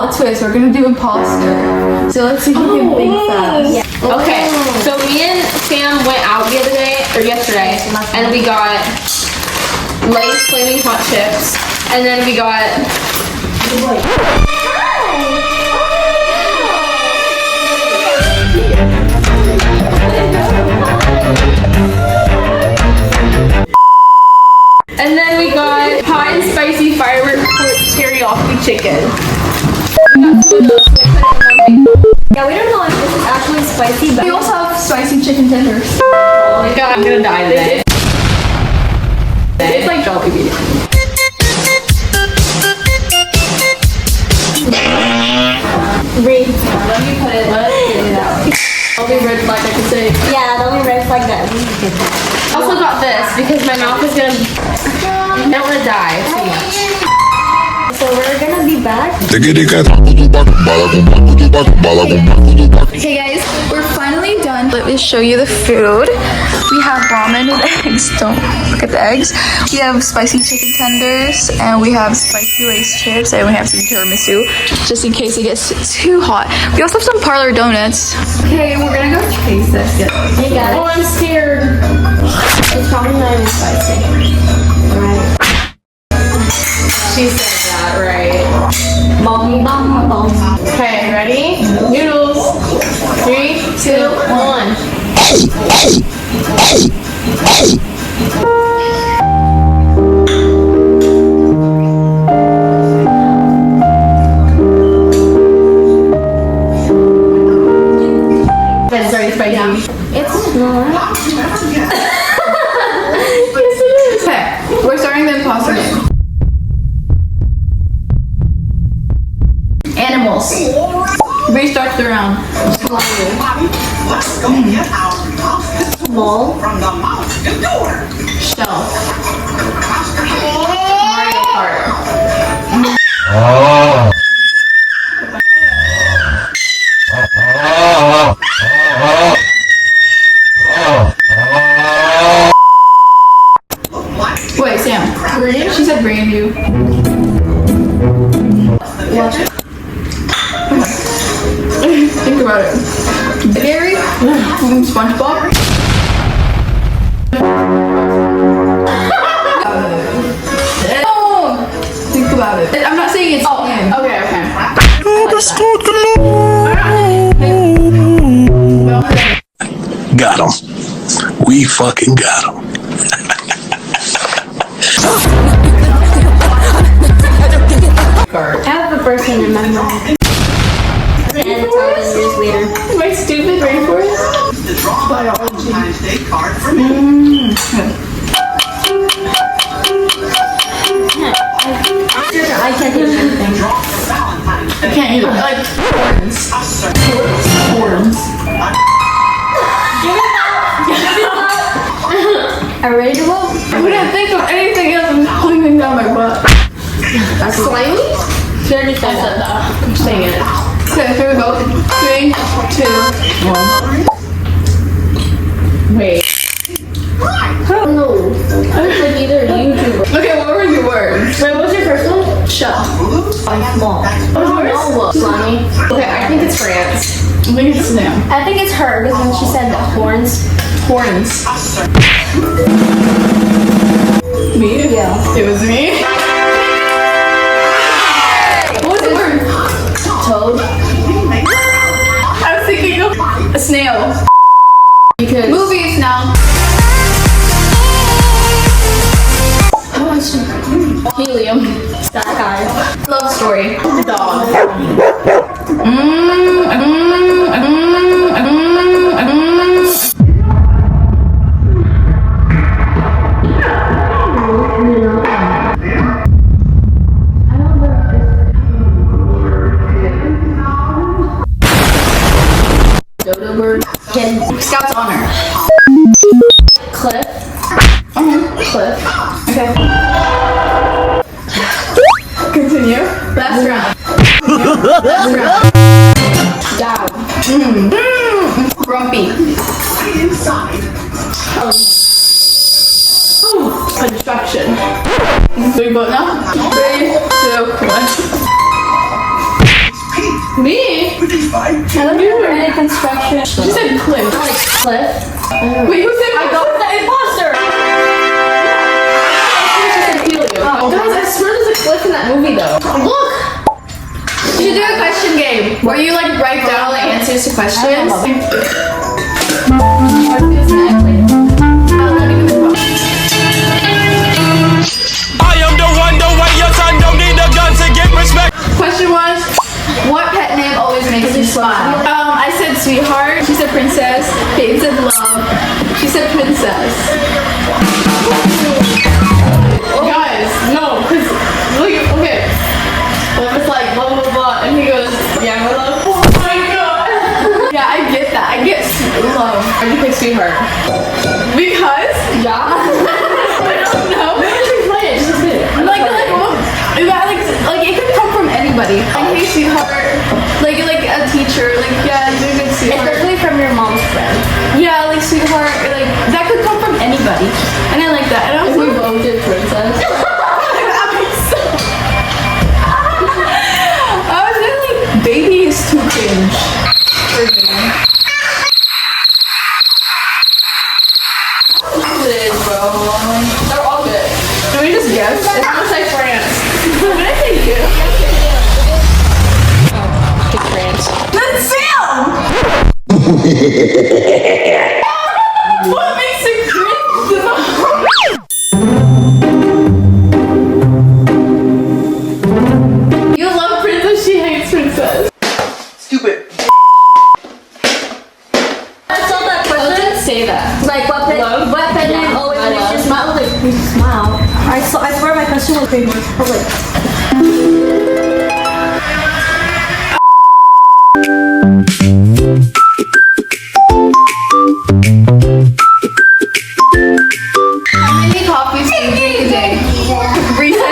plot twist. We're gonna do imposter. So let's see who can think fast. Yeah. Okay, so me and Sam went out the other day, or yesterday, and we got Lay's Flaming Hot Chips, and then we got... And then we got hot and spicy firework teriyaki chicken. Yeah, we don't know if this is actually spicy, but We also have spicy chicken tenders. Oh my god, I'm gonna die today. It's like Jollibee. read. Let me put it. Let's get it out. I'll be red flag, I can say. Yeah, the only red flag that we get that. I also got this because my mouth is gonna. I don't wanna die too much. So we're gonna be back. Okay guys, we're finally done. Let me show you the food. We have ramen with eggs. Don't look at the eggs. We have spicy chicken tenders, and we have spicy Lay's chips, and we have some tiramisu, just in case it gets too hot. We also have some parlor donuts. Okay, we're gonna go taste this. Hey guys. Oh, I'm scared. It's probably not even spicy. Right. She said that, right? Mommy, mom, mom. Okay, ready? Noodles. 3, 2, 1. That's very spicy. It's not. Okay, we're starting the imposter game. Animals. Restart the round. Small. Shell. Mario Kart. Wait, Sam. Green? She said brand new. Think about it. Gary? SpongeBob? Oh! Think about it. I'm not saying it's him. Okay, okay. Got him. We fucking got him. I have a person in my mind. And 1,000 years later. My stupid rainforest. I can't do anything. I can't either. I like horns. Horns. Are you ready to vote? I couldn't think of anything else. I'm pulling down my butt. Slimy? She already said that. I'm saying it. Okay, here we go. 3, 2, 1. Wait. No. I was like either YouTuber. Okay, what were your words? Wait, what's your first one? Shell. I'm small. What's yours? Slimy. Okay, I think it's France. I think it's Sam. I think it's her because when she said the horns. Horns. Me? Yeah. It was me. What was the word? Toad. I was thinking of a snail. Because Movies now. helium. Sky. Love story. Dog. Dodo bird. Scout's honor. Cliff. Cliff. Okay. Continue. Last round. Last round. Down. Grumpy. Construction. Do we vote now? 3, 2, 1. Me? I love your any construction. She said Cliff. Like Cliff. Wait, who said I got The imposter. Guys, I swear there's a Cliff in that movie though. Look! We should do a question game where you like write down all the answers to questions. I am the one, the way your son don't need a gun to get respect. Question was, what pet name always makes you smile? I said sweetheart. She said princess. Kate said love. She said princess. Guys, no, because look, okay. Love is like blah blah blah, and he goes, yeah, my love. Oh my god. Yeah, I get that. I get love. Why'd you pick sweetheart? Because? Yeah. I don't know. Explain it. Just explain it. Like it could come from anybody. Like, hey, sweetheart. Like a teacher. Like, yeah, you're a good sweetheart. Especially from your mom's friend. Yeah, like sweetheart. Or, like that could come from anybody. And I like that. And I was We both did princess. I was really like, baby is too cringe for me. It is, bro. They're all good. Can we just guess? I'm gonna say France. What did I say? You? Pick France. That's Sam! What makes it cringe? You love princess, she hates princess. Stupid. I saw that I person. didn't say that. Like what pet name always I makes you love. smile? Like you smile. I swear my question was famous. I was like, How many coffees do you drink a day? Recent.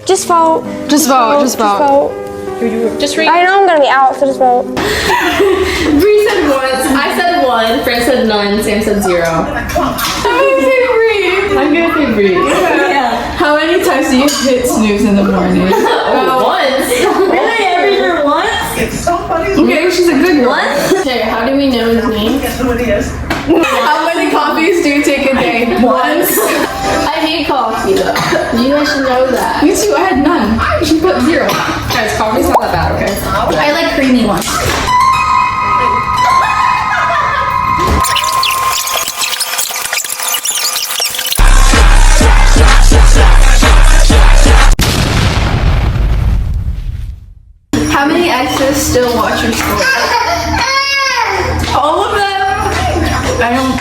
Just vote. Just vote. Just vote. Just read. I know I'm gonna be out, so just vote. Bree said once, I said one, Fran said none, Sam said 0. I'm gonna say Bree. yeah. How many times do you hit snooze in the morning? Once. Really? Every year once? Okay, she's a good girl. Okay, how do we know his name? How many coffees do you take a day? Once. I hate coffee though. You guys should know that. Me too, I had none. She put 0. Guys, coffee's not that bad, okay? I like creamy ones. How many exes still watch your story? All of them. I don't,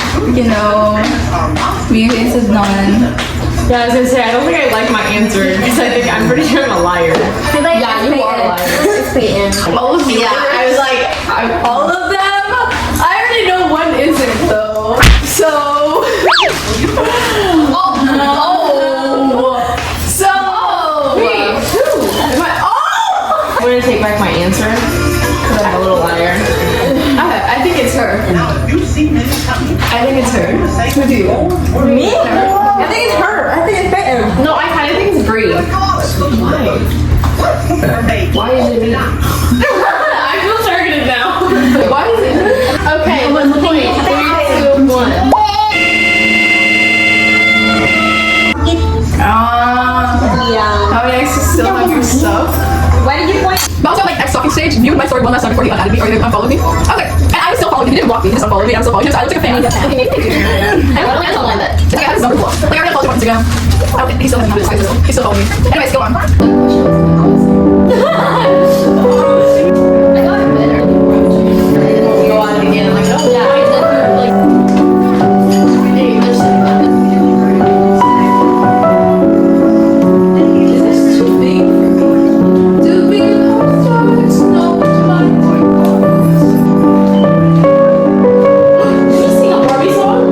me is none. Yeah, I was gonna say, I don't think I like my answer because I'm pretty sure I'm a liar. Yeah, you are a liar. It's Peyton. All of them. Yeah, I was like, all of them. I already know one isn't though. So. So. Wait, who? Oh. I'm gonna take back my answer because I'm a little liar. I think it's her. I think it's her. Who do you? Me? I think it's her. I think it's Peyton. No, I kind of think it's Brie. Why is it me? I feel targeted now. Why is it? Okay, let's point. 3, 2, 1. Yeah. How many exes still have your stuff? Why did you point? But also, like, ex-stalking stage, viewed my story one last time before he unadded me or he unfollowed me. I was like, and I was still following him. He didn't block me, he just unfollowed me. I was still following him, so I looked like a fan. I don't like that. It's like I had his number blocked. Like, I already followed him on Instagram. I don't think he still has his still. He still followed me. Anyways, go on. I got better. Go on it again. Like, oh, yeah. Like, hey, there's Is this too big for me? Too big of a stars, no time for Did you sing a Barbie song?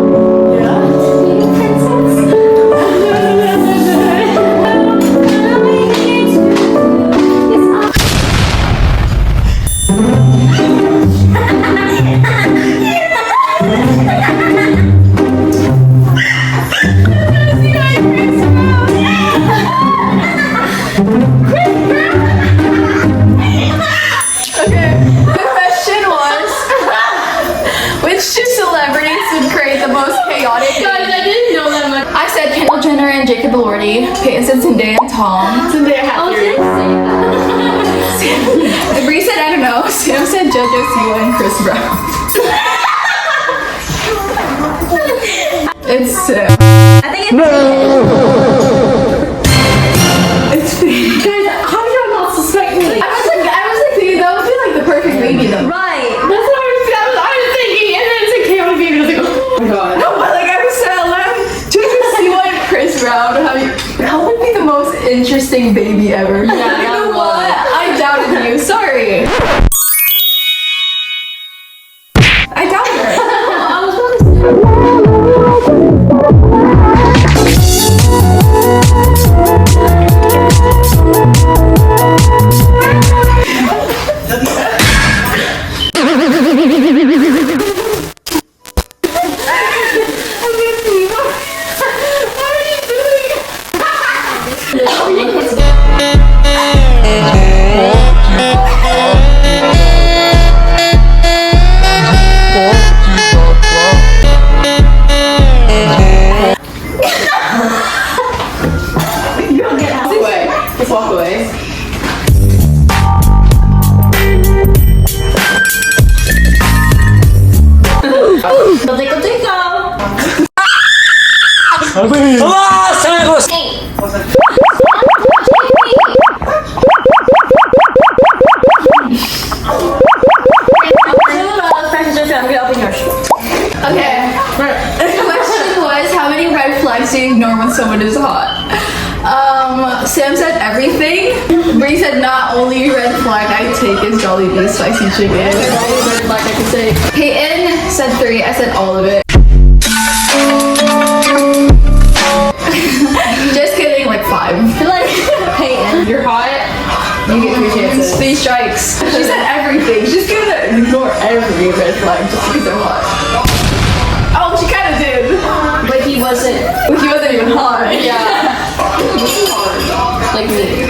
Jacob Elordi. Peyton said Zendaya and Tom. Zendaya had theory. Bree said, I don't know. Sam said JoJo Siwa and Chris Brown. It's Sam. I think it's It's Peyton. Guys, how did y'all not suspect me? I was like, thinking that would be like the perfect baby though. right. That's what I was thinking, and then it's a chaotic baby. I was like, oh my god. No, but like I was so loud. JoJo Siwa and Chris Brown. How would be the most interesting baby ever? Yeah, you that know would. what? I doubted you. Sorry. I doubted her. I was about to say. Let's walk away. Tickle, tickle. Okay. The question was, how many red flags do you ignore when someone is hot? Sam said everything. Bree said not only red flag I take is Jollibee spicy chicken. Only red flag I can take. Peyton said 3. I said all of it. Just kidding, like 5. Like, Peyton. You're hot. You get 3 chances. 3 strikes. She said everything. She's gonna ignore every red flag just because I'm hot. Oh, she kind of did. But he wasn't. He wasn't even hot. Yeah. Like me.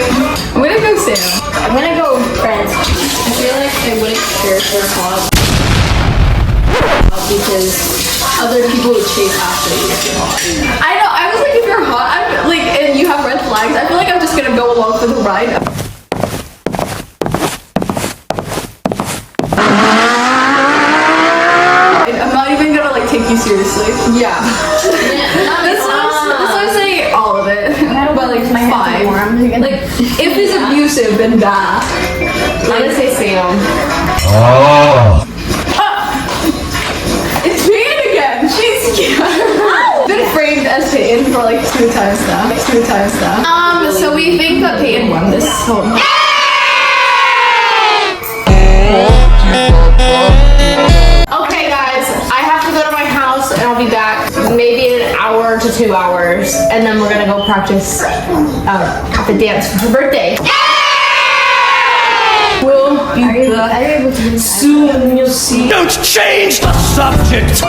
I'm gonna go Sam. I'm gonna go friends. I feel like I wouldn't care if they're hot because other people would chase after you if you're hot. I know. I was like, if you're hot, I'm like, and you have red flags, I feel like I'm just gonna go along for the ride. I'm not even gonna like take you seriously. Yeah. That's why I'm saying all of it. But like 5. Like if it's abusive, then bad. I'm gonna say Sam. It's Peyton again. She's been framed as Peyton for like 2 times now. So we think that Peyton won this whole. Okay, guys, I have to go to my house and I'll be back maybe in an hour to 2 hours, and then we're gonna go practice the dance for her birthday. We'll be back soon. You'll see. Don't change the subject.